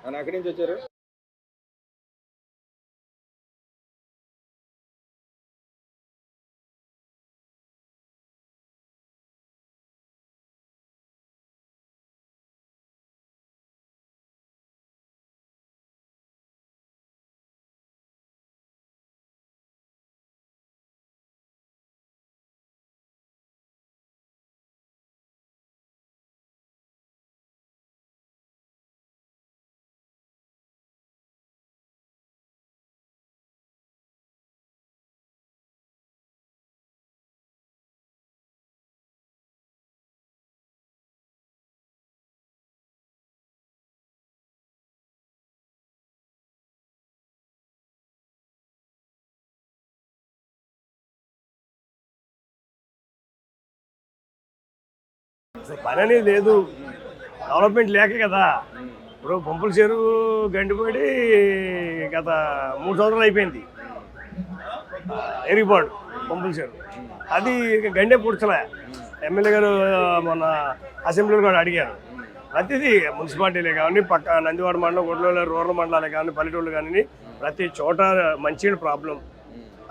ఎక్కడి నుంచి వచ్చారు? పని అనేది లేదు, డెవలప్మెంట్ లేకే కదా. ఇప్పుడు పంపుల చెరువు గండిపడి గత 3 సంవత్సరాలు అయిపోయింది. ఎరిగిపాడు పంపుల చెరువు అది గండే పుడ్చలే. ఎమ్మెల్యే గారు మొన్న అసెంబ్లీలో కూడా అడిగారు. ప్రతిదీ మున్సిపాలిటీలే కానీ, పక్క నందివాడ మండలం, గొడ్ల రూరల్ మండలాలే కానీ, పల్లెటూళ్ళు కానీ ప్రతి చోట మంచినీళ్ళ ప్రాబ్లం.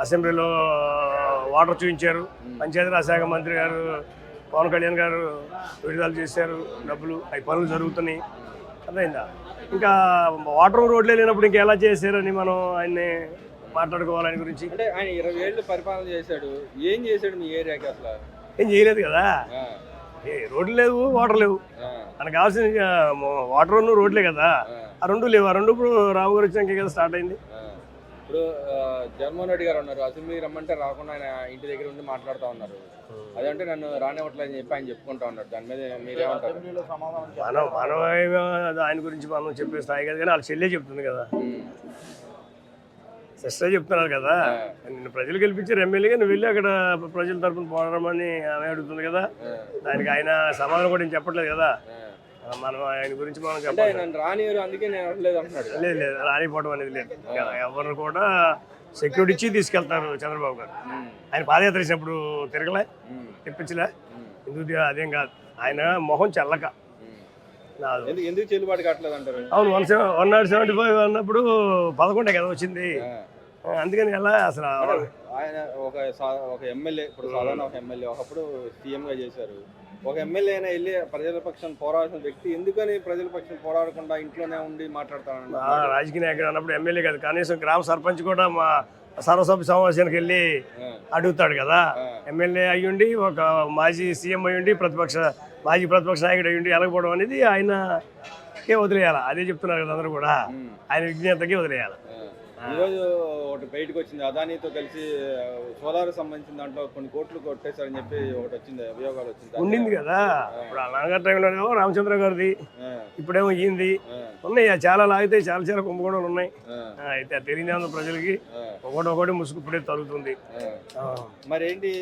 అసెంబ్లీలో వాటర్ చూపించారు. పంచాయతీరాజ్ శాఖ మంత్రి గారు పవన్ కళ్యాణ్ గారు విడుదల చేశారు డబ్బులు, అవి పనులు జరుగుతున్నాయి. అర్థమైందా? ఇంకా వాటర్ రోడ్లే లేనప్పుడు ఇంకా ఎలా చేశారని మనం ఆయన్ని మాట్లాడుకోవాలి. ఆయన గురించి అంటే ఆయన 20 ఏళ్ళు పరిపాలన చేశాడు. ఏం చేశాడు మీ ఏరియాకి? అసలు ఏం చేయలేదు కదా. రోడ్లు లేవు, వాటర్ లేవు. మనకు కావాల్సిన వాటర్ రోడ్లే కదా. ఆ రెండు లేవు. ఆ రెండు ఇప్పుడు రావు గారు వచ్చినాకే కదా స్టార్ట్ అయింది. ఇప్పుడు జగన్మోహన్ రెడ్డి గారు ఉన్నారు, అసెంబ్లీ రమ్మంటే రాకుండా ఆయన ఇంటి దగ్గర ఉండి మాట్లాడుతూ ఉన్నారు. అదంటే నన్ను రానివ్వట్లేదని చెప్పి ఆయన చెప్పుకుంటా ఉన్నారు. దాని మీద మీరేమంటారు? మనం ఆయన గురించి మనం చెప్పే స్థాయి కదా, కానీ వాళ్ళ చెల్లె చెప్తుంది కదా, సిస్టర్ చెప్తున్నారు కదా. నిన్ను ప్రజలు గెలిపించారు ఎమ్మెల్యేగా, నువ్వు వెళ్ళి అక్కడ ప్రజల తరఫున పోరాడమని ఆమె అడుగుతుంది కదా. దానికి ఆయన సమాధానం కూడా చెప్పట్లేదు కదా. మనం ఆయన గురించి మనం చెప్పాలి. రానివ్వరు, అందుకే నేను లేదు అంటున్నాడు. లేదు లేదు, రానిపోవడం అనేది లేదు. ఎవరిని కూడా సెక్యూరిటీ ఇచ్చి తీసుకెళ్తారు చంద్రబాబు గారు. ఆయన పాదయాత్ర చేసినప్పుడు తిరగలే, తెప్పించలే. ఎందుకు? అదేం కాదు, ఆయన మొహం చల్లక. ఎందుకు చెల్లుబాటు కావట్లేదు అంటారు? అవును, 175 అన్నప్పుడు 11 కదా వచ్చింది. అందుకని ఎలా అసలు ఆయన ఒక ఎమ్మెల్యే, ఇప్పుడు సాధారణ ఒక ఎమ్మెల్యే ఒకప్పుడు సీఎంగా చేశారు. ఒక ఎమ్మెల్యే అయినా వెళ్ళి ప్రజల పక్షం పోరాడాల్సిన వ్యక్తి ఎందుకని ప్రజల పక్షం పోరాడకుండా ఇంట్లోనే ఉండి మాట్లాడతాను? రాజకీయ నాయకుడు అన్నప్పుడు ఎమ్మెల్యే కాదు, కనీసం గ్రామ సర్పంచ్ కూడా మా సర్వసభ్య సమావేశానికి వెళ్ళి అడుగుతాడు కదా. ఎమ్మెల్యే అయ్యుండి, ఒక మాజీ సీఎం అయ్యుండి, మాజీ ప్రతిపక్ష నాయకుడు అయ్యుండి ఎలగపోవడం అనేది ఆయనకే వదిలేయాలి. అదే చెప్తున్నారు కదా అందరూ కూడా, ఆయన విజ్ఞతకే వదిలేయాలి. ఈరోజు ఒకటి బయటకు వచ్చింది, అదానీతో కలిసి సోలార్ సంబంధించిన దాంట్లో కొన్ని కోట్లు కొట్టేశారని చెప్పి ఒకటి వచ్చింది, అభియోగాలు వచ్చింది. ఉండింది కదా. ఇప్పుడు నాన్నగారి టైంలో రామచంద్ర గారిది, ఇప్పుడేమో ఈంది ఉన్నాయి. చాలా లాగితే చాలా కుంభకోణాలు ఉన్నాయి. అయితే తెలియని ప్రజలకి ఒకటి ముసుగు ఇప్పుడే తరుగుతుంది. మరి ఏంటి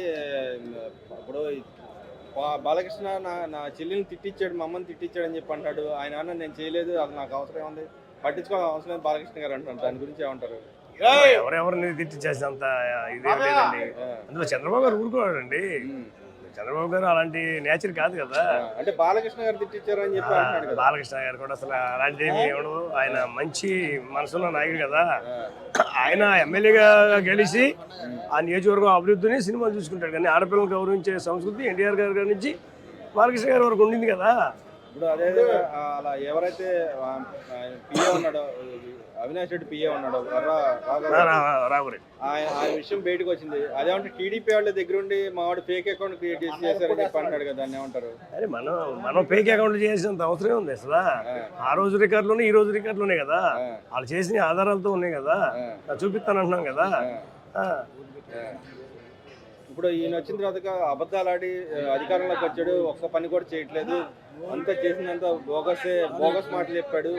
ఇప్పుడు బాలకృష్ణ నా చెల్లిని తిట్టించాడు, మా అమ్మని తిట్టించాడు అని చెప్పి అంటాడు. ఆయన అన్న నేను చేయలేదు, అది నాకు అవసరం ఉంది, పట్టించుకోవాల్సిన అవసరం లేదు బాలకృష్ణ గారు అంటున్నారు. దాని గురించి ఏమంటారు? ఎవరెవరిని తిట్టించేసేంత ఇదేం లేదండి. అందులో చంద్రబాబు గారు ఊరుకోవాలండి. చంద్రబాబు గారు అలాంటి నేచర్ కాదు కదా. అంటే బాలకృష్ణ గారు తిట్టించారు అని చెప్పి అంటున్నాడు. బాలకృష్ణ గారు కూడా అసలు అలాంటి ఏమి ఉండదు. ఆయన మంచి మనసున్న నాయకుడు కదా. ఆయన ఎమ్మెల్యేగా గెలిచి ఆ నియోజకవర్గం అభివృద్ధిని సినిమాలు చూసుకుంటాడు. కానీ ఆడపిల్లలు గౌరవించే సంస్కృతి ఎన్టీఆర్ గారి నుంచి బాలకృష్ణ గారి వరకు ఉండింది కదా. ఇప్పుడు అదే అలా ఎవరైతే పిఏ ఉన్నాడో, అవినాష్ రెడ్డి పిఏ ఉన్నాడు, రాఘురెడ్డి, ఆ విషయం బయటకు వచ్చింది. అదేమంటే టీడీపీ వాళ్ళ దగ్గర ఉండి మా వాడు ఫేక్ అకౌంట్ క్రియేట్ చేశారని చెప్పి అంటాడు కదా, దాన్ని ఏమంటారు? అరే మనం ఫేక్ అకౌంట్ చేసేంత అవసరం ఉంది అసలు. ఆ రోజు రికార్డులోనే ఈ రోజు రికార్డులోనే కదా, వాళ్ళు చేసిన ఆధారాలతో ఉన్నాయి కదా, చూపిస్తాను అంటున్నాం కదా. ఇప్పుడు ఈయన వచ్చిన తర్వాత అబద్ధాలు ఆడి అధికారంలోకి వచ్చాడు, ఒక్క పని కూడా చేయట్లేదు, అంతా చేసినంత బోగస్ మాటలు చెప్పాడు,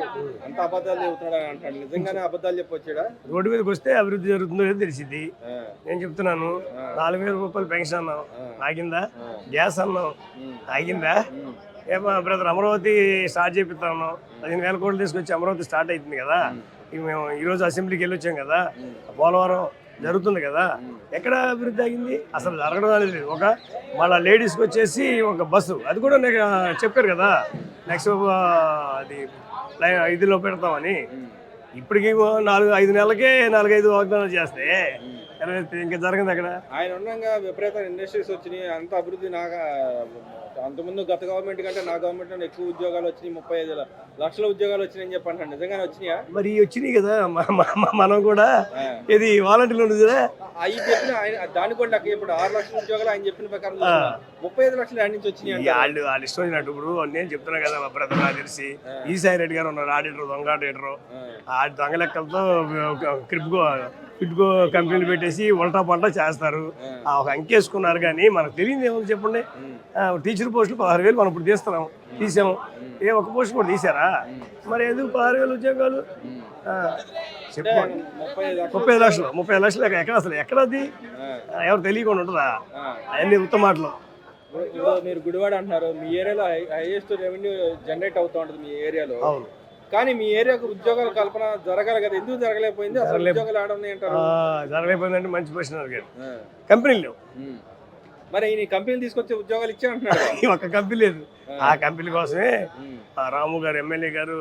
అంత అబద్ధాలు చెబుతున్నాడు అని అంటాడు. నిజంగానే అబద్ధాలు చెప్పొచ్చాడా? రోడ్డు మీదకి వస్తే అభివృద్ధి జరుగుతుందో లేదో తెలిసింది. నేను చెప్తున్నాను, 4,000 రూపాయలు పెన్షన్ అన్నాం, ఆగిందా? గ్యాస్ అన్నాం, ఆగిందా? ఏమో బ్రదర్ అమరావతి స్టార్ట్ చేపిస్తా ఉన్నాం, 15,000 కోట్లు తీసుకొచ్చి అమరావతి స్టార్ట్ అవుతుంది కదా. మేము ఈరోజు అసెంబ్లీకి వెళ్ళి వచ్చాం కదా, పోలవరం జరుగుతుంది కదా. ఎక్కడ అభివృద్ధి అయింది? అసలు జరగడం అనేది లేదు. మళ్ళీ లేడీస్కి వచ్చేసి ఒక బస్సు, అది కూడా చెప్పారు కదా. నెక్స్ట్ అది ఇదిలో పెడతామని. ఇప్పటికి 4-5 నెలలకే 4-5 వాగ్దానాలు చేస్తే ఇంకా జరగదు అక్కడ. ఆయన ఉండగా విపరీత ఇండస్ట్రీస్ వచ్చినాయి, అంత అభివృద్ధి. అంతకుముందు గత గవర్నమెంట్ కంటే నా గవర్నమెంట్ ఎక్కువ ఉద్యోగాలు వచ్చినాయి, 35 లక్షల ఉద్యోగాలు వచ్చినాయని చెప్పండి. నిజంగానే వచ్చినాయా? మరి వచ్చినాయి కదా, మనం కూడా ఇది వాలంటీర్లు ఉంది కదా, అవి చెప్పిన ఆయన దాని కూడా ఇప్పుడు 6 లక్షల ఉద్యోగాలు ఆయన చెప్పిన ప్రకారం 35 లక్షలు ఆడి నుంచి వచ్చినాయి. వాళ్ళు ఇష్టం వచ్చినట్టు. ఇప్పుడు నేను చెప్తున్నా కదా, మా బ్రదర్ నాకు తెలిసి ఈసాయి రెడ్డి గారు ఉన్నారు, ఆడిటర్, దొంగ ఆడిటర్. ఆ దొంగ లెక్కలతో ఫిట్కో కంపెనీలు పెట్టేసి ఉల్టా పల్టా చేస్తారు. ఒక అంకేసుకున్నారు. కానీ మనకు తెలియదు ఏమో చెప్పండి. టీచర్ పోస్టులు 16,000 మనం ఇప్పుడు తీసాము. ఒక పోస్ట్ కూడా తీసారా? మరి ఎందుకు 16,000 ఉద్యోగాలు? చెప్పండి. 30 లక్షలు ఎక్కడ అసలు ఎక్కడది? ఎవరు తెలియకుండా ఉంటుందా? అవన్నీ ఉత్తమ మాటలు. మీరు గుడివాడ అంటున్నారు, మీ ఏరియాలో హైయెస్ట్ రెవెన్యూ జనరేట్ అవుతూ ఉంటుంది మీ ఏరియాలో. అవును. కానీ మీ ఏరియాకు ఉద్యోగాల కల్పన జరగాలి కదా, ఎందుకు జరగలేకపోయింది? అసలు ఉద్యోగాలు ఆడ ఉన్నాయంటారు. జరగలేకపోయిందంటే మంచి ప్రశ్న అడిగారు. కంపెనీలు లేవు. మరి ఈ కంపెనీలు తీసుకొచ్చే ఉద్యోగాలు ఇచ్చే అంటున్నారు. ఒక కంపెనీ లేదు. ఆ కంపెనీ కోసమే రాము గారు, ఎమ్మెల్యే గారు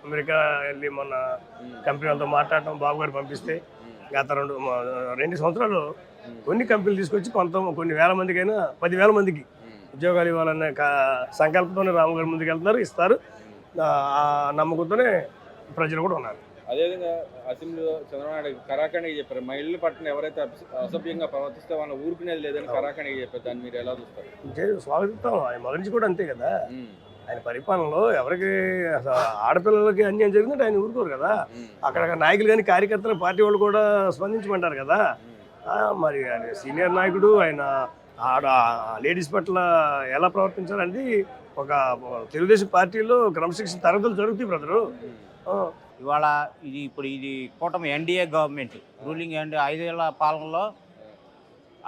అమెరికా వెళ్ళి మొన్న కంపెనీ వాళ్ళతో మాట్లాడటం, బాబు గారు పంపిస్తే గత 2 సంవత్సరాలు కొన్ని కంపెనీలు తీసుకొచ్చి కొన్ని వేల మందికైనా 10,000 మందికి ఉద్యోగాలు ఇవ్వాలనే సంకల్పంతోనే రాము గారు ముందుకు వెళ్తున్నారు, ఇస్తారు. ఆ నమ్మకంతోనే ప్రజలు కూడా ఉన్నారు. అదేవిధంగా అసెంబ్లీలో చంద్రబాబు నాయుడు కరాఖండిగా చెప్పారు, మహిళల పట్ల ఎవరైతే అసభ్యంగా ప్రవర్తిస్తే వాళ్ళని ఊరుకునేది లేదని కరాఖండిగా చెప్పారు. దాన్ని మీరు ఎలా చూస్తారు? స్వాగతిస్తాం. ఆయన మొదటి నుంచి కూడా అంతే కదా. ఆయన పరిపాలనలో ఎవరికి ఆడపిల్లలకి అన్యాయం జరిగిందంటే ఆయన ఊరుకోరు కదా. అక్కడ నాయకులు కానీ కార్యకర్తలు, పార్టీ వాళ్ళు కూడా స్పందించమంటారు కదా. మరి ఆయన సీనియర్ నాయకుడు, ఆయన లేడీస్ పట్ల ఎలా ప్రవర్తించాలంటే ఒక తెలుగుదేశం పార్టీలో క్రమశిక్షణ తరగతులు జరుగుతాయి బ్రదరు. ఇవాళ ఇది కూటమి ఎన్డీఏ గవర్నమెంట్ రూలింగ్ 5 ఏళ్ల పాలనలో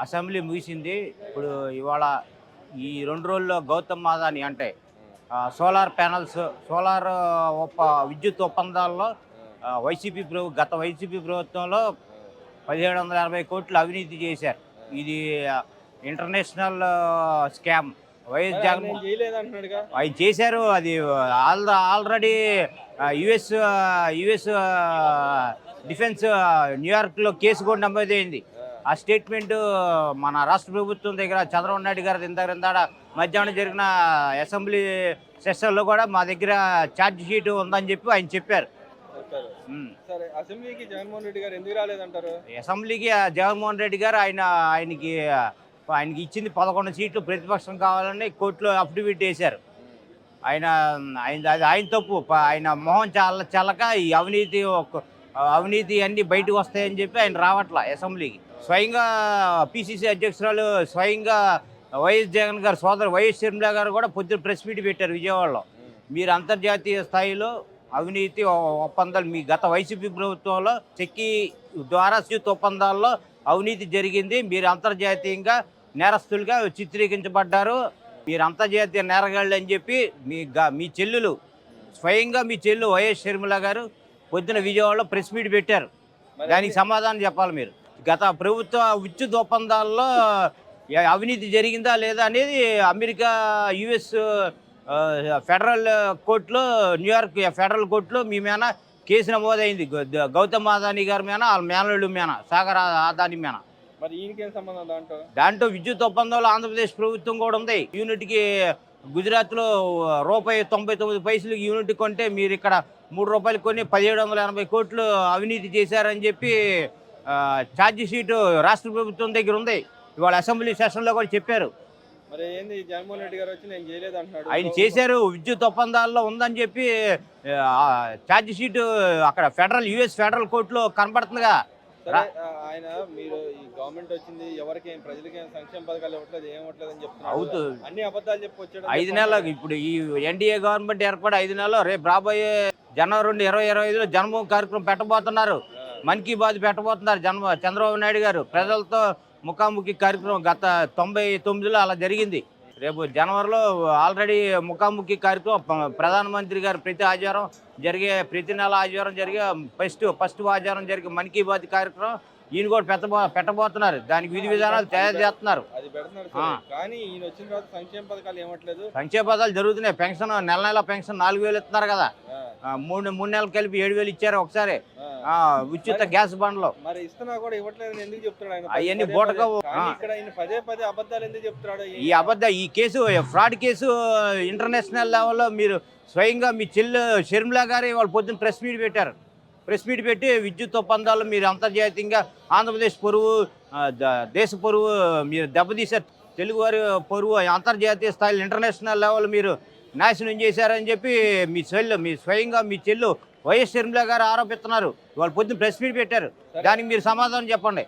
అసెంబ్లీ ముగిసింది. ఇప్పుడు ఇవాళ ఈ 2 రోజుల్లో గౌతమ్ అదాని అంటే సోలార్ ప్యానల్స్, విద్యుత్ ఒప్పందాల్లో గత వైసీపీ ప్రభుత్వంలో 1780 కోట్లు అవినీతి చేశారు. ఇది ఇంటర్నేషనల్ స్కామ్. వైఎస్ జగన్ అవి చేశారు. అది ఆల్రెడీ యుఎస్ డిఫెన్స్ న్యూయార్క్లో కేసు కూడా నమోదైంది. ఆ స్టేట్మెంట్ మన రాష్ట్ర ప్రభుత్వం దగ్గర చంద్రబాబు నాయుడు గారి ఇందాడ మధ్యాహ్నం జరిగిన అసెంబ్లీ సెషన్లో కూడా మా దగ్గర ఛార్జ్ షీట్ ఉందని చెప్పి ఆయన చెప్పారు. అసెంబ్లీకి జగన్మోహన్ రెడ్డి గారు ఎందుకు రాలేదంటారు? అసెంబ్లీకి జగన్మోహన్ రెడ్డి గారు ఆయనకి ఇచ్చింది 11 సీట్లు, ప్రతిపక్షం కావాలని కోర్టులో అఫిడవిట్ వేశారు. ఆయన తప్పు. ఆయన మొహం చల్లక ఈ అవినీతి అన్నీ బయటకు వస్తాయని చెప్పి ఆయన రావట్లా అసెంబ్లీకి. స్వయంగా పిసిసి అధ్యక్షురాలు స్వయంగా వైఎస్ జగన్ గారు సోదరు వైఎస్ షర్మిల గారు కూడా పొద్దున ప్రెస్ మీట్ పెట్టారు విజయవాడలో. మీరు అంతర్జాతీయ స్థాయిలో అవినీతి ఒప్పందాలు, మీ గత వైసీపీ ప్రభుత్వంలో చెక్కి ద్వారా విద్యుత్ ఒప్పందాల్లో అవినీతి జరిగింది, మీరు అంతర్జాతీయంగా నేరస్తులుగా చిత్రీకరించబడ్డారు, మీరు అంతర్జాతీయ నేరగాళ్ళు అని చెప్పి మీ చెల్లెలు స్వయంగా మీ చెల్లు వైఎస్ షర్మిల గారు పొద్దున విజయవాడలో ప్రెస్ మీట్ పెట్టారు. దానికి సమాధానం చెప్పాలి మీరు. గత ప్రభుత్వ విద్యుత్ ఒప్పందాల్లో అవినీతి జరిగిందా లేదా అనేది అమెరికా యుఎస్ ఫెడరల్ కోర్టులో, న్యూయార్క్ ఫెడరల్ కోర్టులో మీ మీద కేసు నమోదైంది. గౌతమ్ అదాని గారి మీద, వాళ్ళ మేనల్లుడు మీద, సాగర్ అదాని మీద. మరి ఈయనకేం సంబంధం? దాంట్లో విద్యుత్ ఒప్పందంలో ఆంధ్రప్రదేశ్ ప్రభుత్వం కూడా ఉంది. యూనిట్కి గుజరాత్లో ₹99 యూనిట్ కొంటే మీరు ఇక్కడ ₹3 కొని 1780 కోట్లు అవినీతి చేశారని చెప్పి ఛార్జ్ షీటు రాష్ట్ర ప్రభుత్వం దగ్గర ఉంది. ఇవాళ అసెంబ్లీ సెషన్లో కూడా చెప్పారు. మరి ఏంది జగన్మోహన్ రెడ్డి గారు వచ్చి నేను చేయలేదు అంటున్నాడు. ఆయన చేశారు, విద్యుత్ ఒప్పందాల్లో ఉందని చెప్పి ఛార్జ్ షీటు అక్కడ యుఎస్ ఫెడరల్ కోర్టులో కనబడుతుందిగా. ఆయన మీరు ఈ గవర్నమెంట్ వచ్చింది ఎవరికి ప్రజలకి సంక్షేమ పథకాలు ఇవ్వట్లేదు, ఏం ఇవ్వట్లేదు అని చెప్తున్నారు. అవుతుంది, అన్ని అబద్ధాలు చెప్పి వచ్చాడు. 5 నెలలు ఇప్పుడు ఈ ఎన్డీఏ గవర్నమెంట్ ఏర్పడి 5 నెలలు, రేపు రాబోయే జనవరి 2025లో జన్మభూమి కార్యక్రమం పెట్టబోతున్నారు. మన్ కీ బాత్ పెట్టబోతున్నారు చంద్రబాబు నాయుడు గారు. ప్రజలతో ముఖాముఖి కార్యక్రమం గత 99లో అలా జరిగింది. రేపు జనవరిలో ఆల్రెడీ ముఖాముఖి కార్యక్రమం ప్రధానమంత్రి గారు ప్రతి నెల ఆదివారం జరిగే ఫస్ట్ ఆదివారం జరిగే మన్ కీ బాత్ కార్యక్రమం ఈయన కూడా పెట్టబోతున్నారు. దానికి విధి విధానాలు తయారు చేస్తున్నారు. అది పెడుతున్నారు సరే. కానీ ఈయన వచ్చిన తర్వాత సంక్షేమ పథకాలు ఏమట్లేదు. సంక్షేమ పథకాలు జరుగుతున్నాయి. పెన్షన్ నెల పెన్షన్ 4000 ఇస్తున్నారు కదా. మూడు నెలలు కలిపి 7000 ఇచ్చారు ఒకసారి. ఉచిత గ్యాస్ బండ్లు మరి ఇస్తున్నా కూడా ఇవ్వట్లేదని ఎందుకు చెప్తున్నాడు ఆయన? అవన్నీ బూటక. ఇక్కడ ఆయన పదే అబద్ధాలు ఎందుకు చెప్తున్నాడు? ఈ కేసు ఫ్రాడ్ కేసు ఇంటర్నేషనల్ లెవెల్లో మీరు స్వయంగా మీ చెల్లి షర్మిలా గారి వాళ్ళు పొద్దున్న ప్రెస్ మీట్ పెట్టారు. ప్రెస్ మీట్ పెట్టి విద్యుత్ ఒప్పందాలు మీరు అంతర్జాతీయంగా ఆంధ్రప్రదేశ్ పరువు దేశ పరువు మీరు దెబ్బతీశారు. తెలుగువారి పరువు అంతర్జాతీయ స్థాయిలో ఇంటర్నేషనల్ లెవెల్ మీరు నాశనం చేశారని చెప్పి మీ స్వయంగా మీ చెల్లు వైఎస్ షర్మిలా గారు ఆరోపిస్తున్నారు. వాళ్ళు పొద్దున్న ప్రెస్ మీట్ పెట్టారు. దానికి మీరు సమాధానం చెప్పండి.